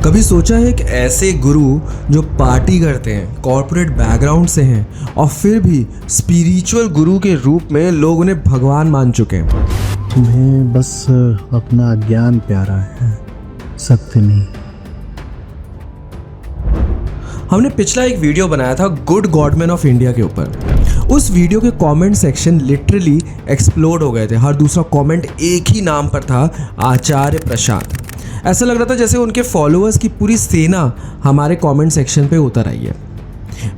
कभी सोचा है एक ऐसे गुरु जो पार्टी करते हैं, कॉर्पोरेट बैकग्राउंड से हैं और फिर भी स्पिरिचुअल गुरु के रूप में लोग उन्हें भगवान मान चुके हैं। तुम्हें बस अपना ज्ञान प्यारा है, सत्य नहीं। हमने पिछला एक वीडियो बनाया था गुड गॉडमैन ऑफ इंडिया के ऊपर। उस वीडियो के कमेंट सेक्शन लिटरली एक्सप्लोड हो गए थे। हर दूसरा कमेंट एक ही नाम पर था, आचार्य प्रशांत। ऐसा लग रहा था जैसे उनके फॉलोअर्स की पूरी सेना हमारे कमेंट सेक्शन पे उतर आई है।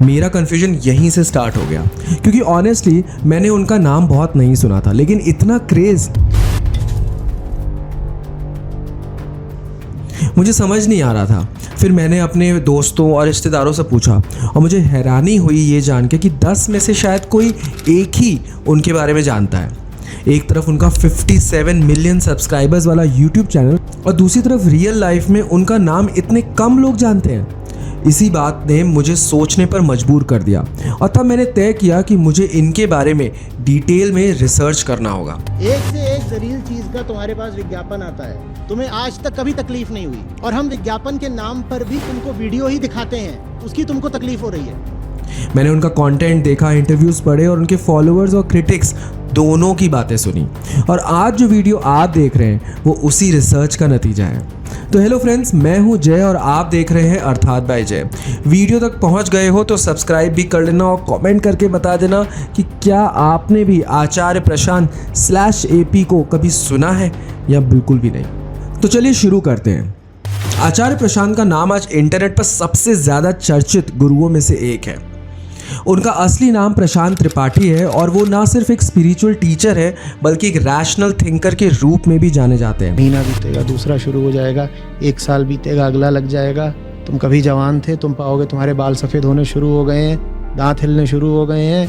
मेरा कन्फ्यूजन यहीं से स्टार्ट हो गया, क्योंकि ऑनेस्टली मैंने उनका नाम बहुत नहीं सुना था, लेकिन इतना क्रेज मुझे समझ नहीं आ रहा था। फिर मैंने अपने दोस्तों और रिश्तेदारों से पूछा और मुझे हैरानी हुई ये जान के कि 10 में से शायद कोई एक ही उनके बारे में जानता है। एक तरफ उनका 57 मिलियन सब्सक्राइबर्स वाला यूट्यूब चैनल और दूसरी तरफ रियल लाइफ में उनका नाम इतने कम लोग जानते हैं। इसी बात ने मुझे सोचने पर मजबूर कर दिया और तब मैंने तय किया कि मुझे इनके बारे में डिटेल में रिसर्च करना होगा। एक से एक जरील चीज का तुम्हारे पास विज्ञापन आता है, तुम्हें आज तक कभी तकलीफ नहीं हुई, और हम विज्ञापन के नाम पर भी तुमको वीडियो ही दिखाते हैं, उसकी तुमको तकलीफ हो रही है। मैंने उनका कंटेंट देखा, इंटरव्यूज़ पढ़े और उनके फॉलोअर्स और क्रिटिक्स दोनों की बातें सुनी, और आज जो वीडियो आप देख रहे हैं वो उसी रिसर्च का नतीजा है। तो हेलो फ्रेंड्स, मैं हूं जय और आप देख रहे हैं अर्थात बाय जय। वीडियो तक पहुंच गए हो तो सब्सक्राइब भी कर लेना और कमेंट करके बता देना कि क्या आपने भी आचार्य प्रशांत /AP को कभी सुना है या बिल्कुल भी नहीं। तो चलिए शुरू करते हैं। आचार्य प्रशांत का नाम आज इंटरनेट पर सबसे ज़्यादा चर्चित गुरुओं में से एक है। उनका असली नाम प्रशांत त्रिपाठी है और वो ना सिर्फ एक स्पिरिचुअल टीचर है बल्कि एक रैशनल थिंकर के रूप में भी जाने जाते हैं। महीना बीतेगा, दूसरा शुरू हो जाएगा, 1 साल बीतेगा, अगला लग जाएगा। तुम कभी जवान थे, तुम पाओगे तुम्हारे बाल सफ़ेद होने शुरू हो गए हैं, दांत हिलने शुरू हो गए हैं।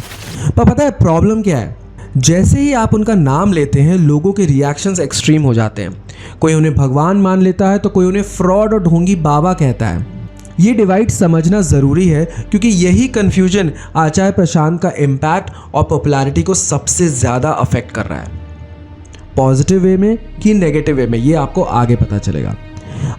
पर पता है प्रॉब्लम क्या है? जैसे ही आप उनका नाम लेते हैं लोगों के रिएक्शंस एक्सट्रीम हो जाते हैं। कोई उन्हें भगवान मान लेता है तो कोई उन्हें फ्रॉड और ढोंगी बाबा कहता है। ये डिवाइड समझना ज़रूरी है, क्योंकि यही कन्फ्यूजन आचार्य प्रशांत का इम्पैक्ट और पॉपुलैरिटी को सबसे ज़्यादा अफेक्ट कर रहा है। पॉजिटिव वे में कि नेगेटिव वे में, ये आपको आगे पता चलेगा।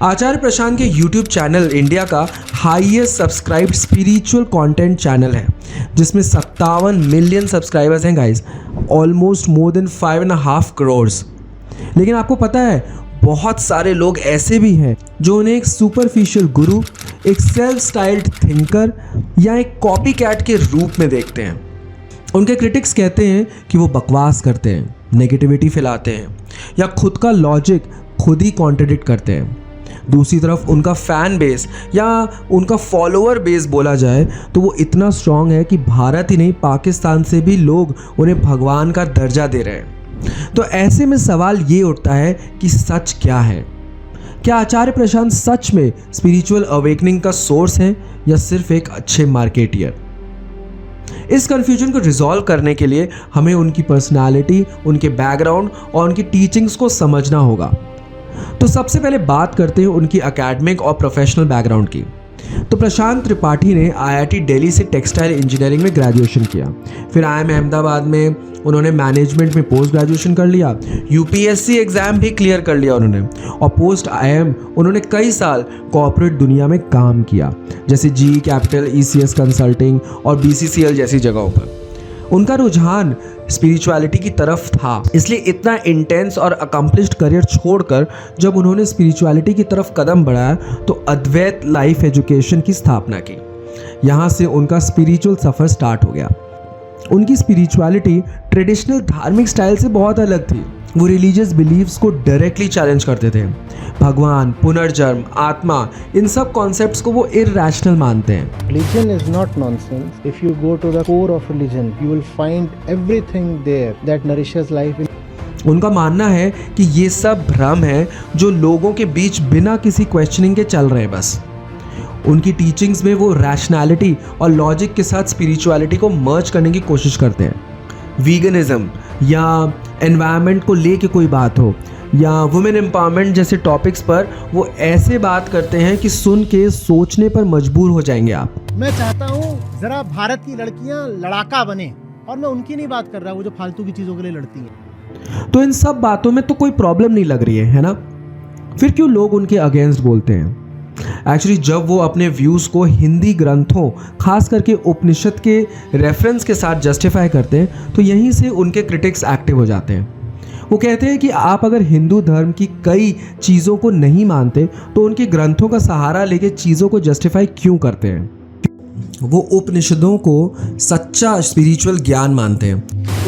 आचार्य प्रशांत के यूट्यूब चैनल इंडिया का highest subscribed spiritual content channel है, जिसमें 57 मिलियन सब्सक्राइबर्स हैं guys, almost more than 5.5 crore. लेकिन आपको पता है बहुत सारे लोग ऐसे भी हैं जो उन्हें एक सुपरफिशियल गुरु, एक सेल्फ स्टाइल्ड थिंकर या एक कॉपी कैट के रूप में देखते हैं। उनके क्रिटिक्स कहते हैं कि वो बकवास करते हैं, नेगेटिविटी फैलाते हैं या खुद का लॉजिक खुद ही कॉन्ट्रडिक्ट करते हैं। दूसरी तरफ उनका फ़ैन बेस या उनका फॉलोअर बेस बोला जाए तो वो इतना स्ट्रॉन्ग है कि भारत ही नहीं पाकिस्तान से भी लोग उन्हें भगवान का दर्जा दे रहे हैं। तो ऐसे में सवाल ये उठता है कि सच क्या है? क्या आचार्य प्रशांत सच में स्पिरिचुअल अवेकनिंग का सोर्स है या सिर्फ एक अच्छे मार्केटियर? इस कंफ्यूजन को रिजॉल्व करने के लिए हमें उनकी पर्सनालिटी, उनके बैकग्राउंड और उनकी टीचिंग्स को समझना होगा। तो सबसे पहले बात करते हैं उनकी एकेडमिक और प्रोफेशनल बैकग्राउंड की। तो प्रशांत त्रिपाठी ने IIT दिल्ली से टेक्सटाइल इंजीनियरिंग में ग्रेजुएशन किया। फिर IIM अहमदाबाद में उन्होंने मैनेजमेंट में पोस्ट ग्रेजुएशन कर लिया। UPSC एग्ज़ाम भी क्लियर कर लिया उन्होंने, और पोस्ट IIM उन्होंने कई साल कॉर्पोरेट दुनिया में काम किया, जैसे GE कैपिटल, ECS कंसल्टिंग और BCCL जैसी जगहों पर। उनका रुझान स्पिरिचुअलिटी की तरफ था, इसलिए इतना इंटेंस और अकम्प्लिश्ड करियर छोड़कर जब उन्होंने स्पिरिचुअलिटी की तरफ कदम बढ़ाया तो अद्वैत लाइफ एजुकेशन की स्थापना की। यहाँ से उनका स्पिरिचुअल सफ़र स्टार्ट हो गया। उनकी स्पिरिचुअलिटी ट्रेडिशनल धार्मिक स्टाइल से बहुत अलग थी। वो रिलीजियस बिलीव्स को डायरेक्टली चैलेंज करते थे। भगवान, पुनर्जन्म, आत्मा, इन सब कॉन्सेप्ट्स को वो इरैशनल मानते हैं। Religion is not nonsense. If you go to the core of religion, you will find everything there that nourishes life. उनका मानना है कि ये सब भ्रम है जो लोगों के बीच बिना किसी क्वेश्चनिंग के चल रहे हैं बस। उनकी टीचिंग्स में वो रैशनैलिटी और लॉजिक के साथ स्पिरिचुअलिटी को मर्ज करने की कोशिश करते हैं। वीगनिज्म या एनवायरनमेंट को लेके कोई बात हो या वुमेन एम्पावरमेंट जैसे टॉपिक्स पर वो ऐसे बात करते हैं कि सुन के सोचने पर मजबूर हो जाएंगे आप। मैं चाहता हूँ जरा भारत की लड़कियाँ लड़ाका बने, और मैं उनकी नहीं बात कर रहा, वो जो फालतू की चीज़ों के लिए लड़ती हैं। तो इन सब बातों में तो कोई प्रॉब्लम नहीं लग रही है ना? फिर क्यों लोग उनके अगेंस्ट बोलते हैं? एक्चुअली जब वो अपने व्यूज़ को हिंदी ग्रंथों खास करके उपनिषद के रेफरेंस के साथ जस्टिफाई करते हैं तो यहीं से उनके क्रिटिक्स एक्टिव हो जाते हैं। वो कहते हैं कि आप अगर हिंदू धर्म की कई चीज़ों को नहीं मानते तो उनके ग्रंथों का सहारा लेके चीज़ों को जस्टिफाई क्यों करते हैं। वो उपनिषदों को सच्चा स्पिरिचुअल ज्ञान मानते हैं।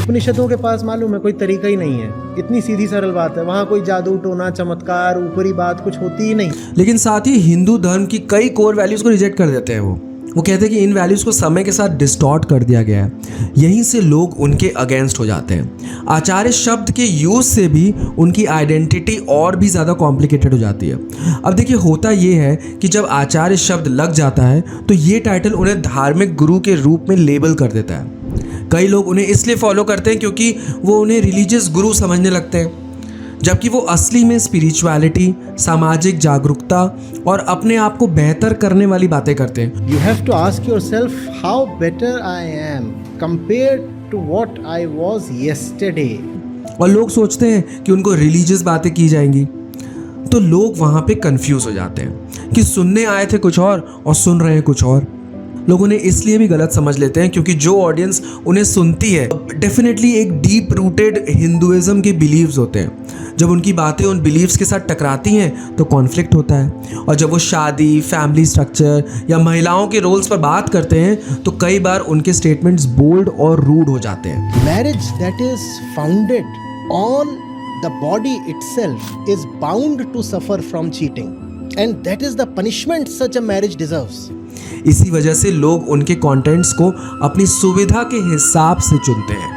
उपनिषदों के पास मालूम है कोई तरीका ही नहीं है, इतनी सीधी सरल बात है, वहाँ कोई जादू टोना चमत्कार ऊपरी बात कुछ होती ही नहीं। लेकिन साथ ही हिंदू धर्म की कई कोर वैल्यूज़ को रिजेक्ट कर देते हैं। वो कहते हैं कि इन वैल्यूज़ को समय के साथ डिस्टॉर्ट कर दिया गया है। यहीं से लोग उनके अगेंस्ट हो जाते हैं। आचार्य शब्द के यूज़ से भी उनकी आइडेंटिटी और भी ज़्यादा कॉम्प्लिकेटेड हो जाती है। अब देखिए होता ये है कि जब आचार्य शब्द लग जाता है तो ये टाइटल उन्हें धार्मिक गुरु के रूप में लेबल कर देता है। कई लोग उन्हें इसलिए फॉलो करते हैं क्योंकि वो उन्हें रिलीजियस गुरु समझने लगते हैं, जबकि वो असली में स्पिरिचुअलिटी, सामाजिक जागरूकता और अपने आप को बेहतर करने वाली बातें करते हैं। You have to ask yourself how better I am compared to what I was yesterday. और लोग सोचते हैं कि उनको रिलीजियस बातें की जाएंगी तो लोग वहाँ पे कंफ्यूज हो जाते हैं कि सुनने आए थे कुछ और सुन रहे हैं कुछ और। लोग उन्हें इसलिए भी गलत समझ लेते हैं क्योंकि जो ऑडियंस उन्हें सुनती है डेफिनेटली एक डीप रूटेड हिंदुइज्म के बिलीव्स होते हैं। जब उनकी बातें उन बिलीव्स के साथ टकराती हैं तो कॉन्फ्लिक्ट होता है। और जब वो शादी, फैमिली स्ट्रक्चर या महिलाओं के रोल्स पर बात करते हैं तो कई बार उनके स्टेटमेंट्स बोल्ड और रूड हो जाते हैं। Marriage that is founded on the body itself is bound to suffer from cheating, and that is the punishment such a marriage deserves. इसी वजह से लोग उनके कंटेंट्स को अपनी सुविधा के हिसाब से चुनते हैं।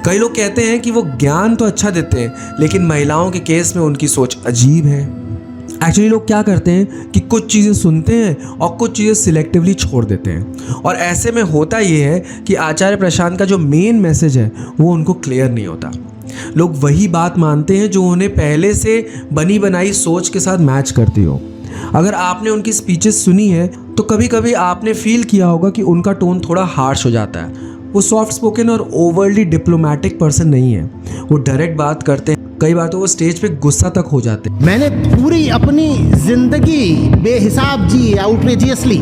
कई लोग कहते हैं कि वो ज्ञान तो अच्छा देते हैं लेकिन महिलाओं के केस में उनकी सोच अजीब है। एक्चुअली लोग क्या करते हैं कि कुछ चीज़ें सुनते हैं और कुछ चीज़ें सिलेक्टिवली छोड़ देते हैं। और ऐसे में होता ये है कि आचार्य प्रशांत का जो मेन मैसेज है वो उनको क्लियर नहीं होता। लोग वही बात मानते हैं जो उन्हें पहले से बनी बनाई सोच के साथ मैच करती हो। अगर आपने उनकी स्पीचेस सुनी है तो कभी कभी आपने फील किया होगा कि उनका टोन थोड़ा हार्श हो जाता है। वो सॉफ्ट स्पोकन और ओवरली डिप्लोमेटिक पर्सन नहीं है, वो डायरेक्ट बात करते हैं। कई बार तो वो स्टेज पे गुस्सा तक हो जाते हैं। मैंने पूरी अपनी जिंदगी बेहिसाब जी आउटरेजियसली,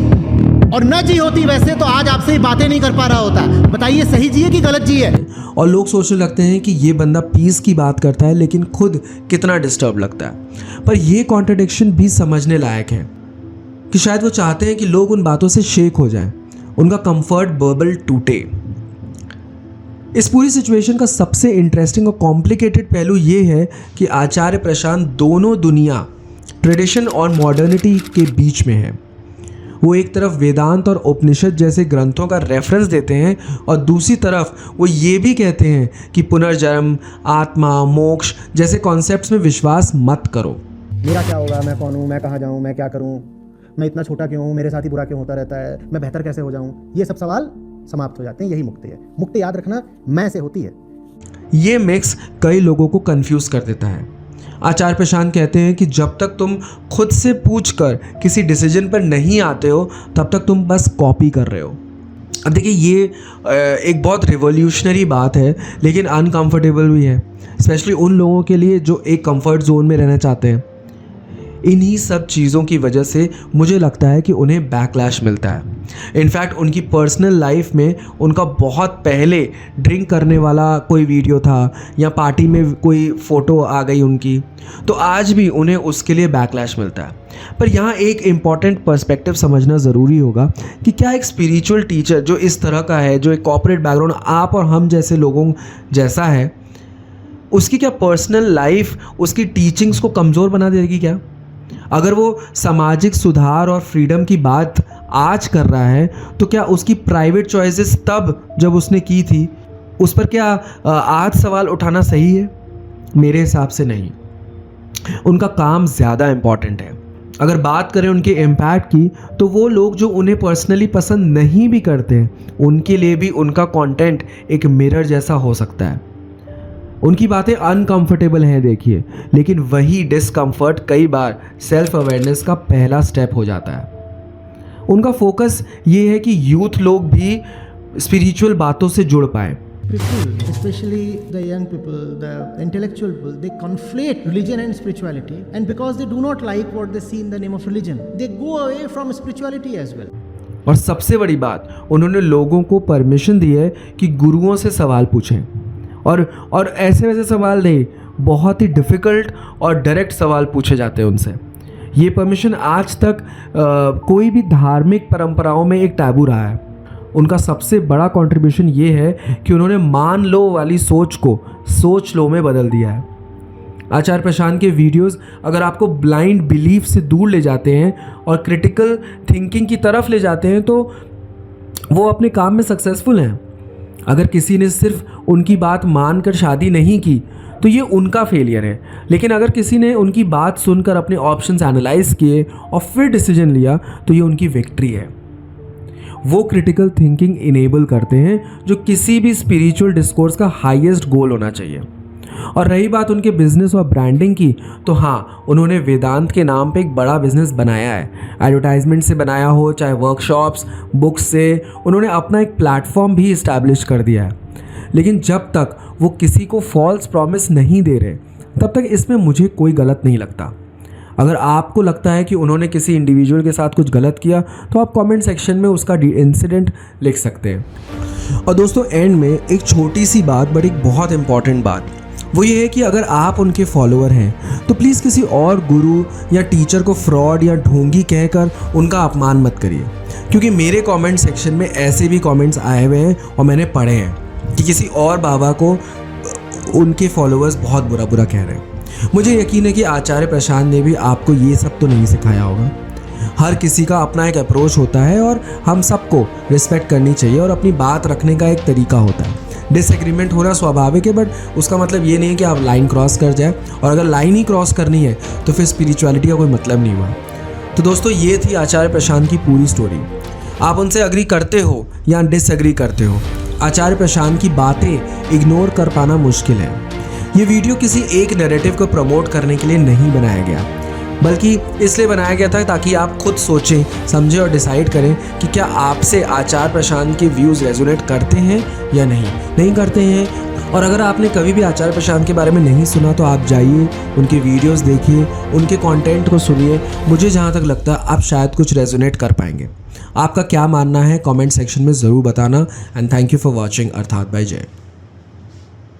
और न जी होती वैसे तो आज आपसे ही बातें नहीं कर पा रहा होता। बताइए सही जी है कि गलत जी है। और लोग सोचने लगते हैं कि ये बंदा पीस की बात करता है लेकिन खुद कितना डिस्टर्ब लगता है। पर ये कॉन्ट्रडिक्शन भी समझने लायक है कि शायद वो चाहते हैं कि लोग उन बातों से शेक हो जाएं, उनका कंफर्ट बबल टूटे। इस पूरी सिचुएशन का सबसे इंटरेस्टिंग और कॉम्प्लिकेटेड पहलू ये है कि आचार्य प्रशांत दोनों दुनिया, ट्रेडिशन और मॉडर्निटी के बीच में है। वो एक तरफ वेदांत और उपनिषद जैसे ग्रंथों का रेफरेंस देते हैं और दूसरी तरफ वो ये भी कहते हैं कि पुनर्जन्म, आत्मा, मोक्ष जैसे कॉन्सेप्ट्स में विश्वास मत करो। मेरा क्या होगा, मैं कौन हूँ, मैं कहाँ जाऊँ, मैं क्या करूँ, मैं इतना छोटा क्यों हूँ, मेरे साथ ही बुरा क्यों होता रहता है, मैं बेहतर कैसे हो जाऊँ, ये सब सवाल समाप्त हो जाते हैं। यही मुक्ति है। मुक्ति याद रखना मैं से होती है। ये मिक्स कई लोगों को कंफ्यूज कर देता है। आचार्य प्रशांत कहते हैं कि जब तक तुम खुद से पूछकर किसी डिसीजन पर नहीं आते हो तब तक तुम बस कॉपी कर रहे हो। अब देखिए ये एक बहुत रिवॉल्यूशनरी बात है लेकिन अनकंफर्टेबल भी है, स्पेशली उन लोगों के लिए जो एक कंफर्ट जोन में रहना चाहते हैं। इन्हीं सब चीज़ों की वजह से मुझे लगता है कि उन्हें बैकलैश मिलता है। इनफैक्ट उनकी पर्सनल लाइफ में उनका बहुत पहले ड्रिंक करने वाला कोई वीडियो था या पार्टी में कोई फ़ोटो आ गई उनकी, तो आज भी उन्हें उसके लिए बैकलैश मिलता है। पर यहाँ एक इम्पॉर्टेंट पर्सपेक्टिव समझना ज़रूरी होगा कि क्या एक स्पिरिचुअल टीचर जो इस तरह का है, जो एक कॉर्पोरेट बैकग्राउंड आप और हम जैसे लोगों जैसा है, उसकी क्या पर्सनल लाइफ उसकी टीचिंग्स को कमज़ोर बना देगी क्या? अगर वो सामाजिक सुधार और फ्रीडम की बात आज कर रहा है तो क्या उसकी प्राइवेट चॉइसेस तब जब उसने की थी उस पर क्या आज सवाल उठाना सही है? मेरे हिसाब से नहीं। उनका काम ज़्यादा इम्पॉर्टेंट है। अगर बात करें उनके इम्पैक्ट की तो वो लोग जो उन्हें पर्सनली पसंद नहीं भी करते उनके लिए भी उनका कंटेंट एक मिरर जैसा हो सकता है। उनकी बातें अनकंफर्टेबल हैं देखिए, लेकिन वही डिस्कम्फर्ट कई बार सेल्फ अवेयरनेस का पहला स्टेप हो जाता है। उनका फोकस ये है कि यूथ लोग भी स्पिरिचुअल बातों से जुड़ पाए, People, especially the young people, the intellectual people, they conflate religion and spirituality, and because they do not like what they see in the name of religion, they go away from spirituality as well. और सबसे बड़ी बात, उन्होंने लोगों को permission दी है कि गुरुओं से सवाल पूछें और ऐसे वैसे सवाल नहीं, बहुत ही डिफ़िकल्ट और डायरेक्ट सवाल पूछे जाते हैं उनसे। ये परमिशन आज तक कोई भी धार्मिक परंपराओं में एक टैबू रहा है। उनका सबसे बड़ा कंट्रीब्यूशन ये है कि उन्होंने मान लो वाली सोच को सोच लो में बदल दिया है। आचार्य प्रशांत के वीडियोस अगर आपको ब्लाइंड बिलीफ से दूर ले जाते हैं और क्रिटिकल थिंकिंग की तरफ ले जाते हैं तो वो अपने काम में सक्सेसफुल हैं। अगर किसी ने सिर्फ उनकी बात मानकर शादी नहीं की तो ये उनका फेलियर है, लेकिन अगर किसी ने उनकी बात सुनकर अपने ऑप्शंस एनालाइज किए और फिर डिसीजन लिया तो ये उनकी विक्ट्री है। वो क्रिटिकल थिंकिंग इनेबल करते हैं जो किसी भी स्पिरिचुअल डिस्कोर्स का हाईएस्ट गोल होना चाहिए। और रही बात उनके बिजनेस और ब्रांडिंग की, तो हाँ, उन्होंने वेदांत के नाम पे एक बड़ा बिजनेस बनाया है। एडवर्टाइजमेंट से बनाया हो, चाहे वर्कशॉप्स, बुक्स से, उन्होंने अपना एक प्लेटफॉर्म भी इस्टेब्लिश कर दिया है। लेकिन जब तक वो किसी को फॉल्स प्रॉमिस नहीं दे रहे, तब तक इसमें मुझे कोई गलत नहीं लगता। अगर आपको लगता है कि उन्होंने किसी इंडिविजुअल के साथ कुछ गलत किया तो आप कमेंट सेक्शन में उसका इंसिडेंट लिख सकते हैं। और दोस्तों, एंड में एक छोटी सी बात, बट एक बहुत इंपॉर्टेंट बात, वो ये है कि अगर आप उनके फॉलोअर हैं तो प्लीज़ किसी और गुरु या टीचर को फ्रॉड या ढोंगी कहकर उनका अपमान मत करिए, क्योंकि मेरे कमेंट सेक्शन में ऐसे भी कमेंट्स आए हुए हैं और मैंने पढ़े हैं कि किसी और बाबा को उनके फॉलोअर्स बहुत बुरा बुरा कह रहे हैं। मुझे यकीन है कि आचार्य प्रशांत ने भी आपको ये सब तो नहीं सिखाया होगा। हर किसी का अपना एक अप्रोच होता है और हम सबको रिस्पेक्ट करनी चाहिए और अपनी बात रखने का एक तरीका होता है। डिसएग्रीमेंट होना स्वाभाविक है, बट उसका मतलब ये नहीं है कि आप लाइन क्रॉस कर जाए, और अगर लाइन ही क्रॉस करनी है तो फिर स्पिरिचुअलिटी का कोई मतलब नहीं हुआ। तो दोस्तों, ये थी आचार्य प्रशांत की पूरी स्टोरी। आप उनसे अग्री करते हो या डिसएग्री करते हो, आचार्य प्रशांत की बातें इग्नोर कर पाना मुश्किल है। ये वीडियो किसी एक नैरेटिव को प्रमोट करने के लिए नहीं बनाया गया, बल्कि इसलिए बनाया गया था ताकि आप खुद सोचें, समझें और डिसाइड करें कि क्या आपसे आचार्य प्रशांत के व्यूज़ रेजोनेट करते हैं या नहीं करते हैं। और अगर आपने कभी भी आचार्य प्रशांत के बारे में नहीं सुना तो आप जाइए, उनके वीडियोस देखिए, उनके कंटेंट को सुनिए। मुझे जहाँ तक लगता है आप शायद कुछ रेजोनेट कर पाएंगे। आपका क्या मानना है कमेंट सेक्शन में ज़रूर बताना। And thank you for watching अर्थात बाय जय।